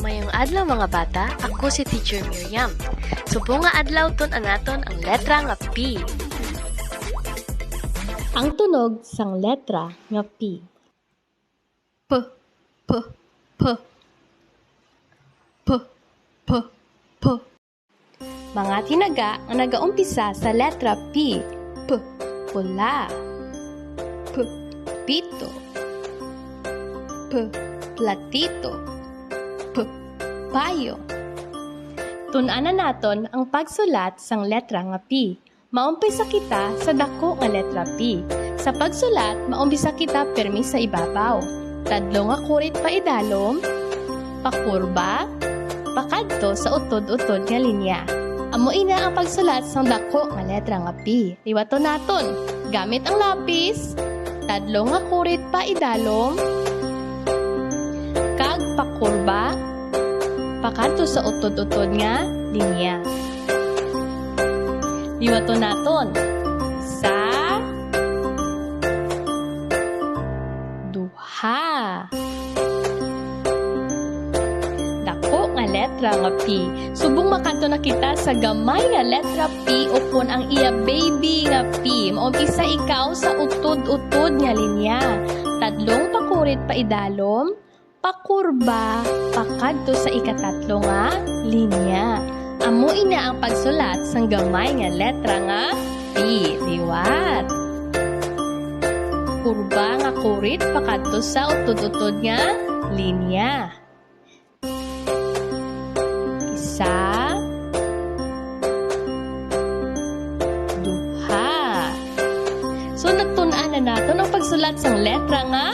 Mayong adlaw mga bata, ako si Teacher Miriam. Subo nga adlaw ton anaton ang letra nga P. Ang tunog sang letra nga P. P, P, P. P, P, P. Mga tinaga ang nagaumpisa sa letra P. P, Pula. P, Pito. P, Platito. P. Payo. Tun-anan naton ang pagsulat sang letra nga P. Maumpisa kita sa dako nga letra P. Sa pagsulat, maumpisa kita permi sa ibabaw. Tadlo nga kurit pa idalom, pakurba, pakadto sa utod-utod nga linya. Amoy na ang pagsulat sang dako nga letra nga P. Liwaton naton, gamit ang lapis, tadlo nga kurit pa idalom, kag pakurba, pakadto sa utod-utod nga linya. Liwaton naton, sa duha. Dako nga letra nga P. Subong makanto na kita sa gamay nga letra P upon ang iya baby nga P. Maumpisa ikaw sa utod-utod nga linya. Tadlong pakurit pa idalom, pakurba, pakadto sa ikatatlo nga linya. Amoy na ang pagsulat sang gamay nga letra nga P. Liwat. Kurba nga kurit pakadto sa utod-utod nga linya. Isa, duha. So natun-an na naton ang pagsulat sang letra nga